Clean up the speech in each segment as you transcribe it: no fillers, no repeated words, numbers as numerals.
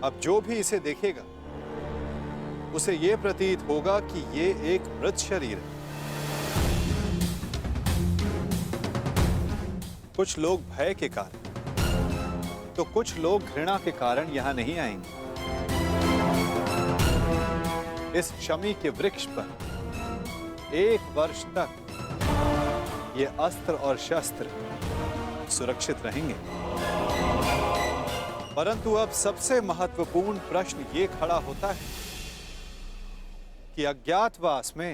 अब जो भी इसे देखेगा उसे यह प्रतीत होगा कि ये एक मृत शरीर है। कुछ लोग भय के कारण तो कुछ लोग घृणा के कारण यहां नहीं आएंगे। इस शमी के वृक्ष पर 1 वर्ष तक ये अस्त्र और शस्त्र सुरक्षित रहेंगे। परंतु अब सबसे महत्वपूर्ण प्रश्न ये खड़ा होता है कि अज्ञातवास में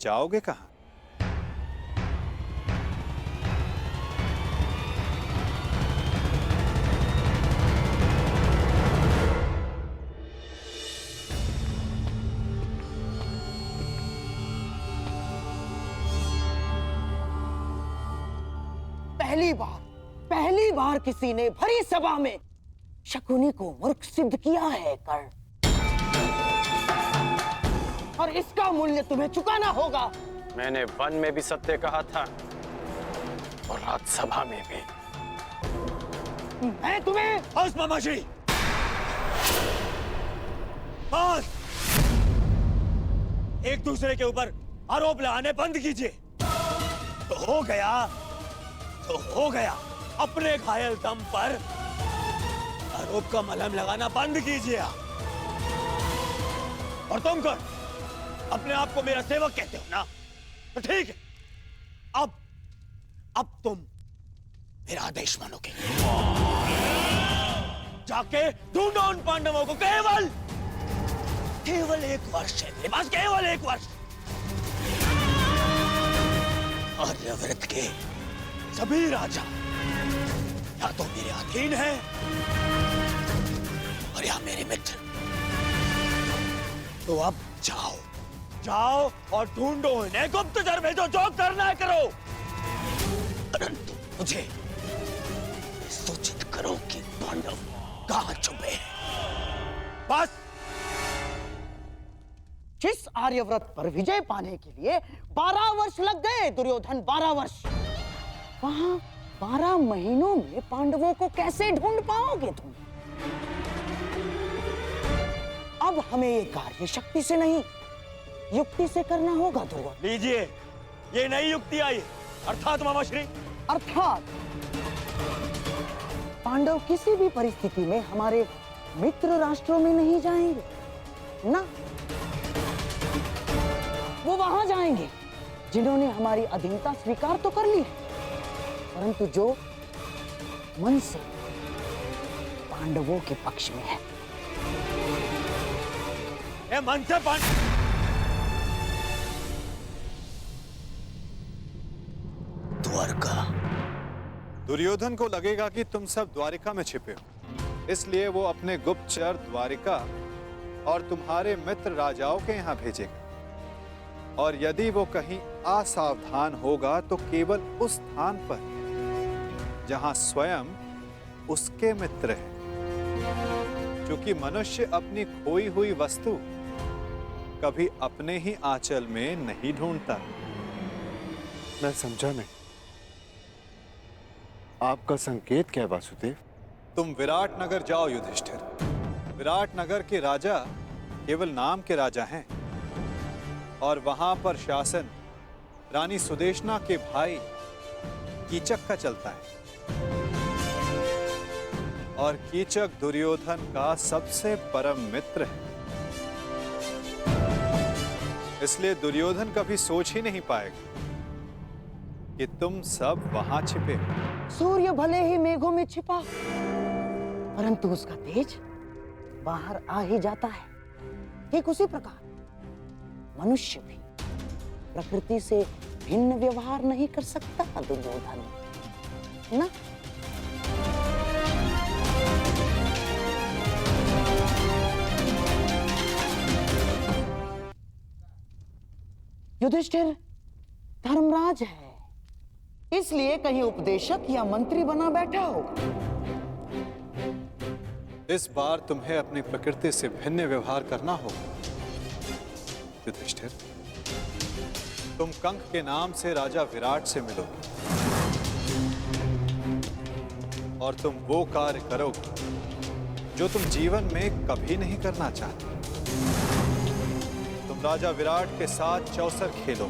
जाओगे कहां? पहली बार किसी ने भरी सभा में शकुनी को मूर्ख सिद्ध किया है कर्ण, और इसका मूल्य तुम्हें चुकाना होगा। मैंने वन में भी सत्य कहा था और राज्यसभा में भी। मैं तुम्हें बस मामाजी, बस। एक दूसरे के ऊपर आरोप लगाने बंद कीजिए। तो हो गया तो हो गया। अपने घायल दम पर आरोप का मलहम लगाना बंद कीजिए। और तुम कौन? अपने आप को मेरा सेवक कहते हो ना? तो ठीक है, अब तुम मेरा आदेश मानोगे। जाके ढूंढो उन पांडवों को। केवल 1 वर्ष है मेरे पास, केवल 1 वर्ष। आर्यव्रत के सभी राजा या तो मेरे अधीन हैं और या मेरे मित्र। तो अब जाओ और ढूंढो इन्हें, गुप्तचर भेजो, जो करना है करो। परंतु मुझे सूचित करो कि पांडव कहां छुपे हैं। बस। जिस आर्यव्रत पर विजय पाने के लिए 12 वर्ष लग गए दुर्योधन, 12 वर्ष, वहां 12 महीनों में पांडवों को कैसे ढूंढ पाओगे तुम? अब हमें ये कार्य शक्ति से नहीं, युक्ति से करना होगा दुर्योधन। लीजिए, ये नई युक्ति आई, अर्थात मामाश्री। अर्थात पांडव किसी भी परिस्थिति में हमारे मित्र राष्ट्रों में नहीं जाएंगे ना। वो वहां जाएंगे जिन्होंने हमारी अधीनता स्वीकार तो कर ली है, परंतु जो मन से पांडवों के पक्ष में है। मन से द्वारका। दुर्योधन को लगेगा कि तुम सब द्वारिका में छिपे हो, इसलिए वो अपने गुप्तचर द्वारिका और तुम्हारे मित्र राजाओं के यहां भेजेगा। और यदि वो कहीं असावधान होगा तो केवल उस स्थान पर जहां स्वयं उसके मित्र हैं। क्योंकि मनुष्य अपनी खोई हुई वस्तु कभी अपने ही आंचल में नहीं ढूंढता। मैं समझा नहीं, आपका संकेत क्या है वासुदेव? तुम विराट नगर जाओ युधिष्ठिर। विराट नगर के राजा केवल नाम के राजा हैं और वहां पर शासन रानी सुदेशना के भाई कीचक का चलता है। और कीचक दुर्योधन का सबसे परम मित्र है, इसलिए दुर्योधन कभी सोच ही नहीं पाएगा कि तुम सब वहां छिपे। सूर्य भले ही मेघों में छिपा, परंतु उसका तेज बाहर आ ही जाता है। ठीक उसी प्रकार मनुष्य भी प्रकृति से भिन्न व्यवहार नहीं कर सकता दुर्योधन, ना? युधिष्ठिर धर्मराज है, इसलिए कहीं उपदेशक या मंत्री बना बैठा होगा। इस बार तुम्हें अपनी प्रकृति से भिन्न व्यवहार करना होगा युधिष्ठिर। तुम कंक के नाम से राजा विराट से मिलोगे और तुम वो कार्य करोगे जो तुम जीवन में कभी नहीं करना चाहते। तुम राजा विराट के साथ चौसर खेलो।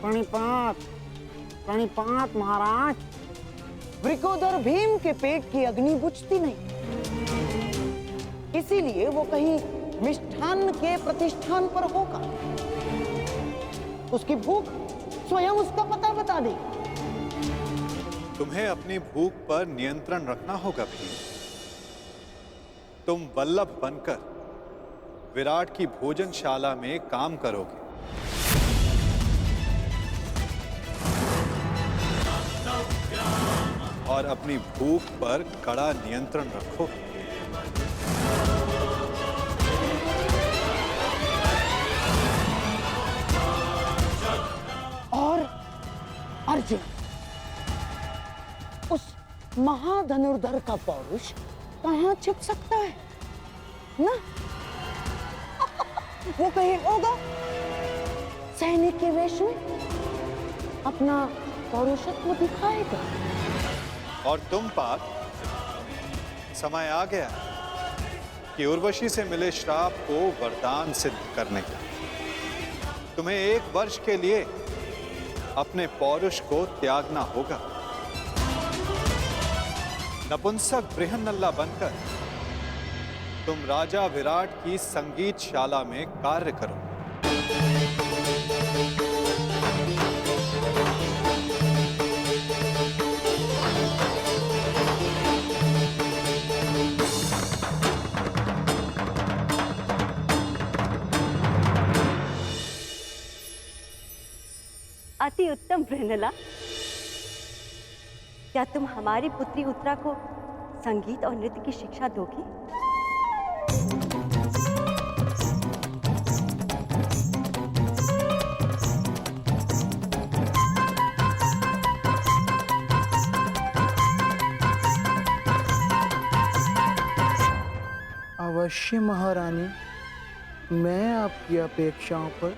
प्रणिपात, प्रणिपात महाराज। वृकोदर भीम के पेट की अग्नि बुझती नहीं, इसीलिए वो कहीं मिष्ठान्न के प्रतिष्ठान पर होगा। उसकी भूख स्वयं उसका पता बता देगी। तुम्हें अपनी भूख पर नियंत्रण रखना होगा भीम। तुम वल्लभ बनकर विराट की भोजनशाला में काम करोगे। और अपनी भूख पर कड़ा नियंत्रण रखो। और अर्जुन, उस महाधनुर्धर का पौरुष कहां छिप सकता है ना? वो कहीं होगा सैनिक के वेश में अपना पौरुषत्व दिखाएगा। और तुम पार्थ, समय आ गया कि उर्वशी से मिले श्राप को वरदान सिद्ध करने का। तुम्हें 1 वर्ष के लिए अपने पौरुष को त्यागना होगा। नपुंसक बृहन्नल्ला बनकर तुम राजा विराट की संगीतशाला में कार्य करो। अति उत्तम बृहन्नला। क्या तुम हमारी पुत्री उत्तरा को संगीत और नृत्य की शिक्षा दोगी? अवश्य महारानी, मैं आपकी अपेक्षाओं पर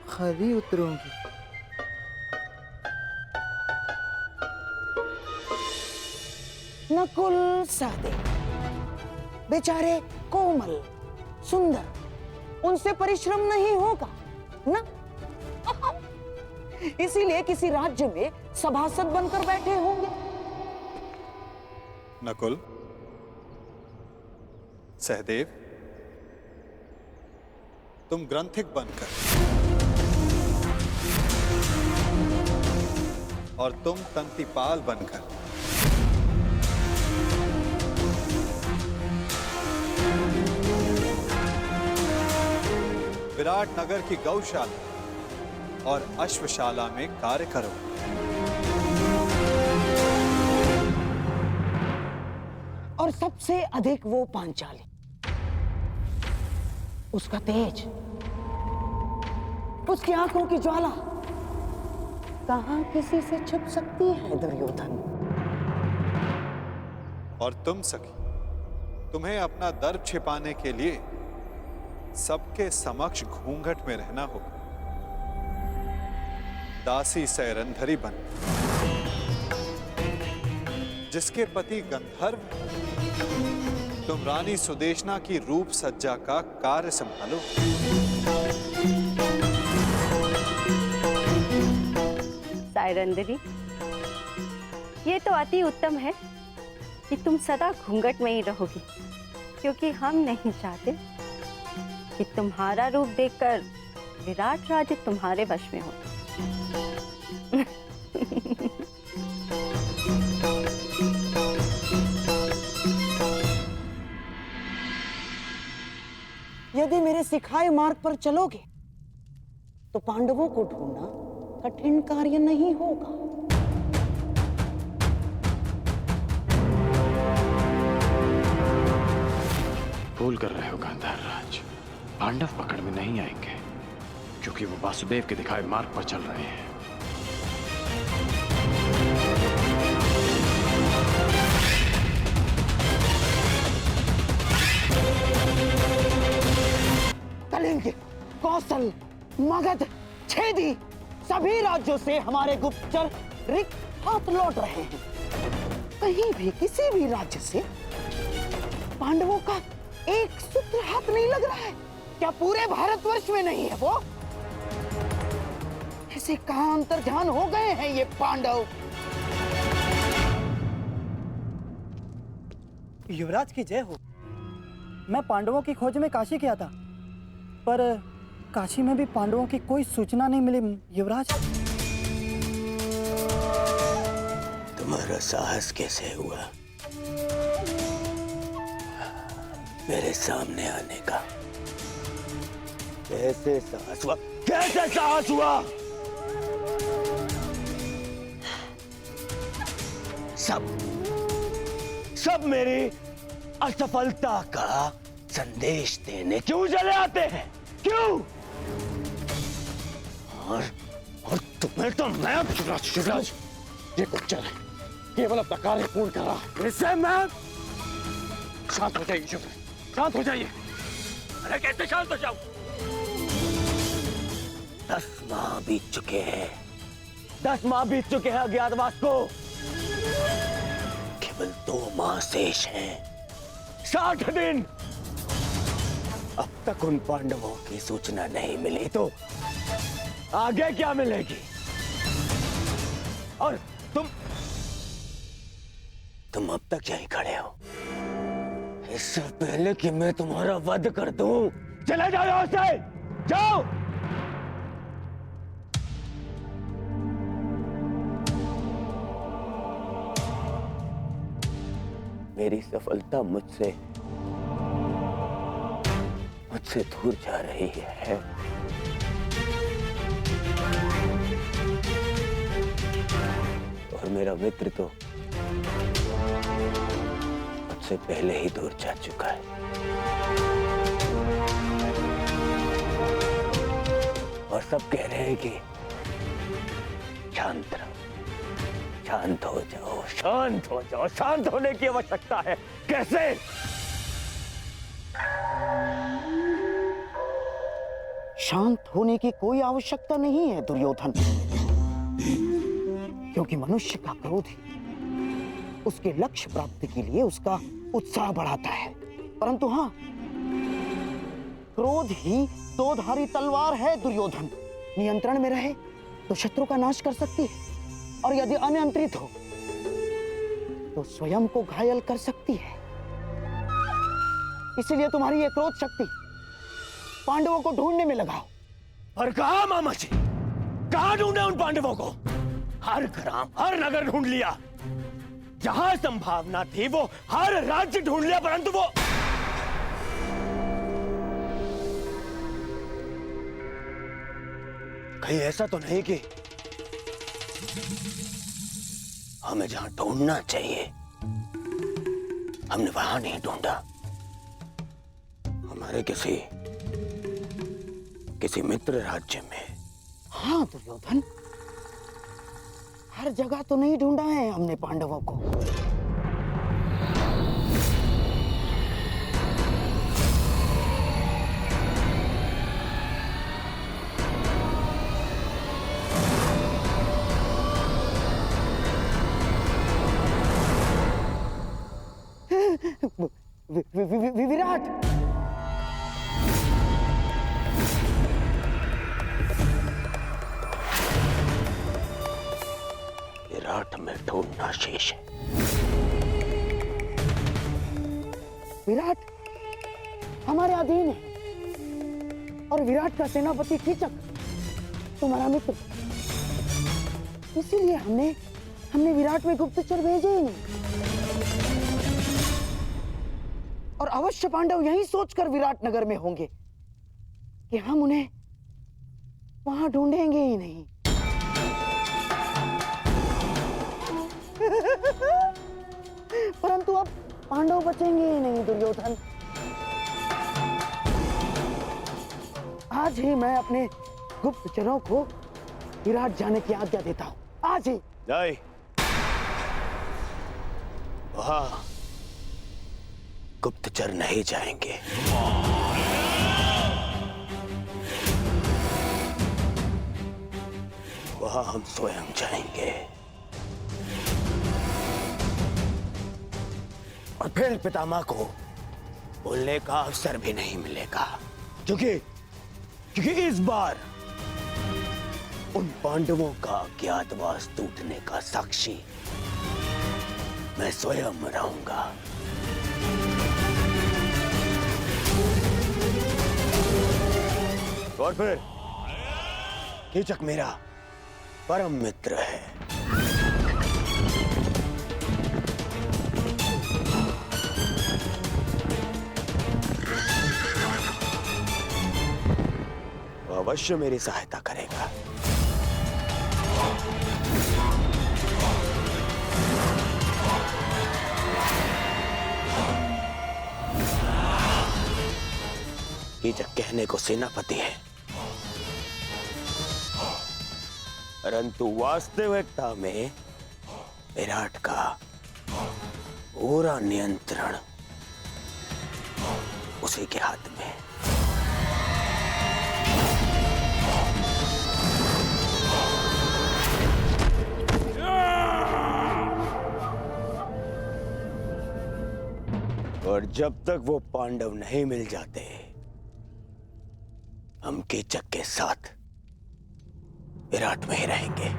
खरी उतरूंगी। नकुल सहदेव बेचारे कोमल सुंदर, उनसे परिश्रम नहीं होगा ना? इसीलिए किसी राज्य में सभासद बनकर बैठे होंगे। नकुल, सहदेव, तुम ग्रंथिक बनकर और तुम तंतिपाल बनकर विराट नगर की गौशाला और अश्वशाला में कार्य करो। और सबसे अधिक वो पांचाली, उसका तेज, उसकी आंखों की ज्वाला कहां किसी से छिप सकती है दुर्योधन? और तुम सखी, तुम्हें अपना दर्प छिपाने के लिए सबके समक्ष घूंघट में रहना होगा। दासी सैरंधरी बन, जिसके पति गंधर्व, तुम रानी सुदेशना की रूप सज्जा का कार्य संभालो। सायरंदरी, ये तो अति उत्तम है कि तुम सदा घूंघट में ही रहोगी, क्योंकि हम नहीं चाहते कि तुम्हारा रूप देखकर विराट राज्य तुम्हारे वश में हो। यदि मेरे सिखाए मार्ग पर चलोगे तो पांडवों को ढूंढना कठिन कार्य नहीं होगा। भूल कर रहे हो गांधार राज, पांडव पकड़ में नहीं आएंगे, क्योंकि वो वासुदेव के दिखाए मार्ग पर चल रहे हैं। कलिंग, कौशल, मगध, छेदी, सभी राज्यों से हमारे गुप्तचर रिक्त हाथ लौट रहे हैं। कहीं भी किसी भी राज्य से पांडवों का एक सूत्र हाथ नहीं लग रहा है। क्या पूरे भारतवर्ष में नहीं है वो? ऐसे कहां अंतर्ध्यान हो गए हैं ये पांडव? युवराज की जय हो। मैं पांडवों की खोज में काशी गया था, पर काशी में भी पांडवों की कोई सूचना नहीं मिली युवराज। तुम्हारा साहस कैसे हुआ मेरे सामने आने का? कैसे साहस हुआ? कैसे साहस हुआ? सब मेरी असफलता का संदेश देने क्यों चले आते हैं? क्यों? और तुम्हें तो मैं शिवराज, ये गुप्तचर है, केवल अपना कार्य पूर्ण कर रहा है। इससे मैं शांत हो जाइए शिवराज, शांत हो जाइए। अरे कैसे शांत हो जाऊं? 10 माह बीत चुके हैं। 10 माह बीत चुके हैं अज्ञातवास को। केवल 2 माह शेष हैं। 60 दिन। अब तक उन पांडवों की सूचना नहीं मिली तो आगे क्या मिलेगी? और तुम अब तक यहीं खड़े हो। इससे पहले कि मैं तुम्हारा वध कर दूं, चले जाओ यहां से, जाओ। मेरी सफलता मुझसे दूर जा रही है। और मेरा मित्र तो मुझसे पहले ही दूर जा चुका है। और सब कह रहे हैं कि शांत रहो, शांत हो जाओ, शांत हो जाओ। शांत होने की आवश्यकता है। कैसे? शांत होने की कोई आवश्यकता नहीं है दुर्योधन, क्योंकि मनुष्य का क्रोध ही उसके लक्ष्य प्राप्ति के लिए उसका उत्साह बढ़ाता है। परंतु हाँ, क्रोध ही 2-धारी तलवार है दुर्योधन। नियंत्रण में रहे तो शत्रु का नाश कर सकती है, और यदि अनियंत्रित हो तो स्वयं को घायल कर सकती है। इसीलिए तुम्हारी ये क्रोध शक्ति पांडवों को ढूंढने में लगाओ। और कहा मामा जी? कहां ढूंढे उन पांडवों को? हर ग्राम, हर नगर ढूंढ लिया। जहां संभावना थी वो हर राज्य ढूंढ लिया, परंतु वो कहीं ऐसा तो नहीं कि हमें जहां ढूंढना चाहिए हमने वहां नहीं ढूंढा। हमारे किसी मित्र राज्य में। हाँ दुर्योधन, हर जगह तो नहीं ढूंढा है हमने पांडवों को। विराट, विराट में ढूंढना शेष है। विराट हमारे अधीन है, और विराट का सेनापति कीचक तुम्हारा मित्र। इसीलिए हमने विराट में गुप्तचर भेजे ही नहीं। और अवश्य पांडव यही सोचकर विराट नगर में होंगे कि हम उन्हें वहां ढूंढेंगे ही नहीं। परंतु अब पांडव बचेंगे ही नहीं दुर्योधन। आज ही मैं अपने गुप्तचरों को विराट जाने की आज्ञा देता हूं। आज ही। नहीं, वहां गुप्तचर नहीं जाएंगे। वहां हम स्वयं जाएंगे। और फिर पितामह को बोलने का अवसर भी नहीं मिलेगा, क्योंकि इस बार उन पांडवों का अज्ञातवास टूटने का साक्षी मैं स्वयं रहूंगा। और फिर कीचक मेरा परम मित्र है। वो अवश्य मेरी सहायता करेगा। कीचक कहने को सेनापति है, परंतु वास्तविकता में विराट का पूरा नियंत्रण उसी के हाथ में। और जब तक वो पांडव नहीं मिल जाते, हम कीचक के साथ विराट में ही रहेंगे।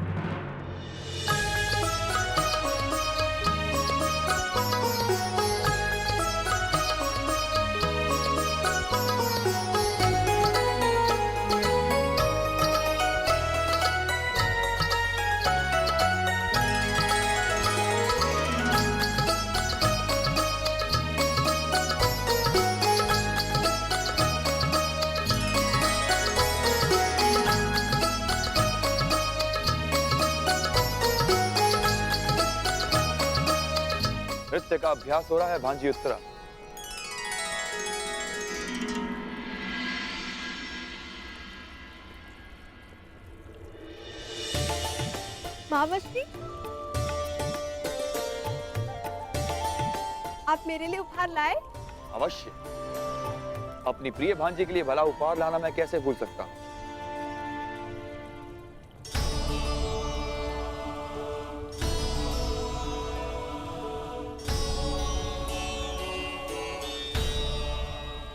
नृत्य का अभ्यास हो रहा है भांजी उत्तरा। महावश्री, आप मेरे लिए उपहार लाए? अवश्य, अपनी प्रिय भांजी के लिए भला उपहार लाना मैं कैसे भूल सकता हूं।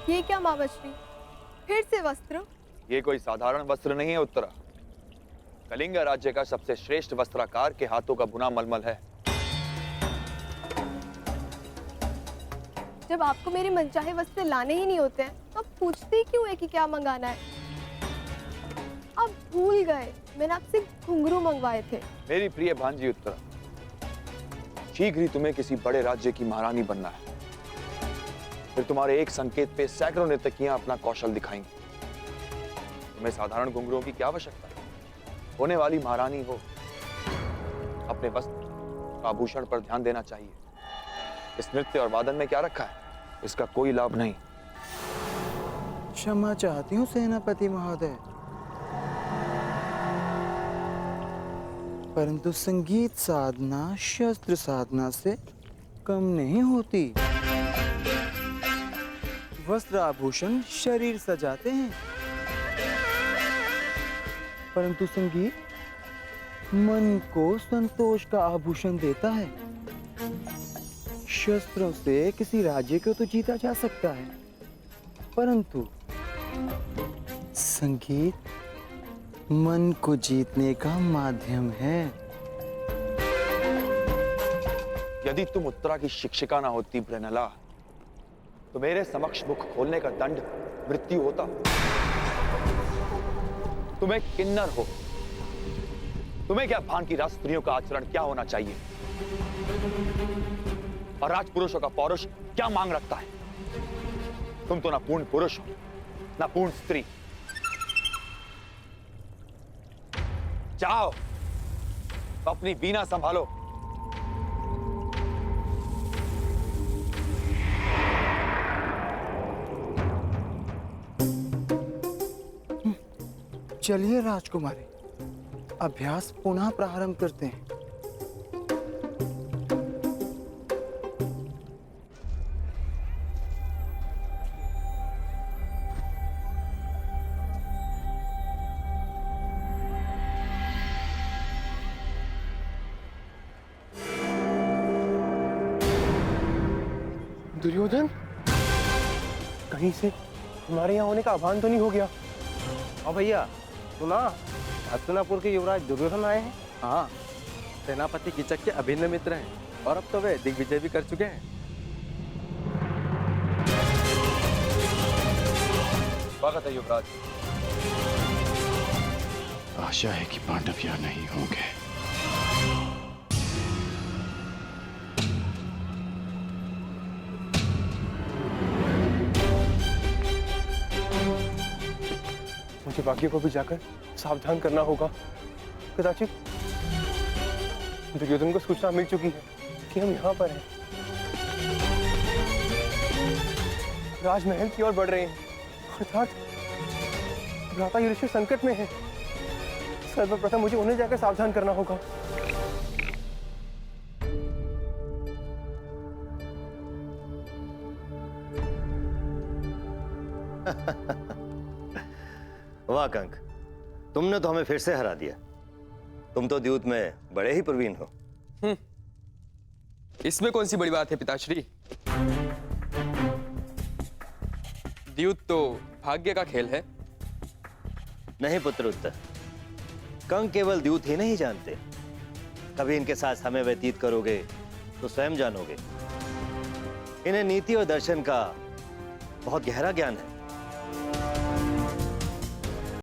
ये क्या महावश्री, फिर से वस्त्र? ये कोई साधारण वस्त्र नहीं है उत्तरा। कलिंग राज्य का सबसे श्रेष्ठ वस्त्राकार के हाथों का बुना मलमल है। जब आपको मेरे मनचाहे वस्त्र लाने ही नहीं होते हैं, तो आप पूछते ही क्यों है कि क्या मंगाना है? आप भूल गए, मैंने आपसे घुंघरू मंगवाए थे। मेरी प्रिय भांजी उत्तरा, शीघ्र ही तुम्हें किसी बड़े राज्य की महारानी बनना है। फिर तुम्हारे एक संकेत पे सैकड़ों नर्तकियां अपना कौशल दिखाएंगी। तुम्हें साधारण घुंघरुओं की क्या आवश्यकता है? होने वाली महारानी हो, अपने वस्त्र आभूषण पर ध्यान देना चाहिए। इस नृत्य और वादन में क्या रखा है, इसका कोई लाभ नहीं। क्षमा चाहती हूँ सेनापति महोदय, परंतु संगीत साधना शस्त्र साधना से कम नहीं होती। वस्त्र आभूषण शरीर सजाते हैं, परंतु संगीत मन को संतोष का आभूषण देता है। शस्त्रों से किसी राज्य को तो जीता जा सकता है, परंतु संगीत मन को जीतने का माध्यम है। यदि तुम उत्तरा की शिक्षिका ना होती ब्रेनला, तो मेरे समक्ष मुख खोलने का दंड मृत्यु होता। तुम एक किन्नर हो, तुम्हें क्या भान की राजस्त्रियों का आचरण क्या होना चाहिए और राजपुरुषों का पौरुष क्या मांग रखता है। तुम तो ना पूर्ण पुरुष हो, ना पूर्ण स्त्री। जाओ, अपनी वीणा संभालो। चलिए राजकुमारी, अभ्यास पुनः प्रारंभ करते हैं। दुर्योधन, कहीं से हमारे यहाँ होने का आह्वान तो नहीं हो गया? हाँ भैया, सुना हस्तिनापुर के युवराज दुर्योधन आए हैं। हाँ, सेनापति कीचक के अभिन्न मित्र हैं और अब तो वे दिग्विजय भी कर चुके हैं। स्वागत है युवराज। आशा है कि पांडव यहाँ नहीं होंगे। मुझे बाकियों को भी जाकर सावधान करना होगा। कदाचित दुर्योधन को सूचना मिल चुकी है कि हम यहाँ पर हैं। राजमहल की ओर बढ़ रहे हैं, अर्थात भ्राता युधिष्ठिर संकट में है। सर्वप्रथम मुझे उन्हें जाकर सावधान करना होगा। वाह कंक, तुमने तो हमें फिर से हरा दिया। तुम तो द्यूत में बड़े ही प्रवीण हो। इसमें कौन सी बड़ी बात है पिताश्री? द्यूत तो भाग्य का खेल है। नहीं पुत्र उत्तर, कंक केवल द्यूत ही नहीं जानते, कभी इनके साथ समय व्यतीत करोगे तो स्वयं जानोगे। इन्हें नीति और दर्शन का बहुत गहरा ज्ञान है।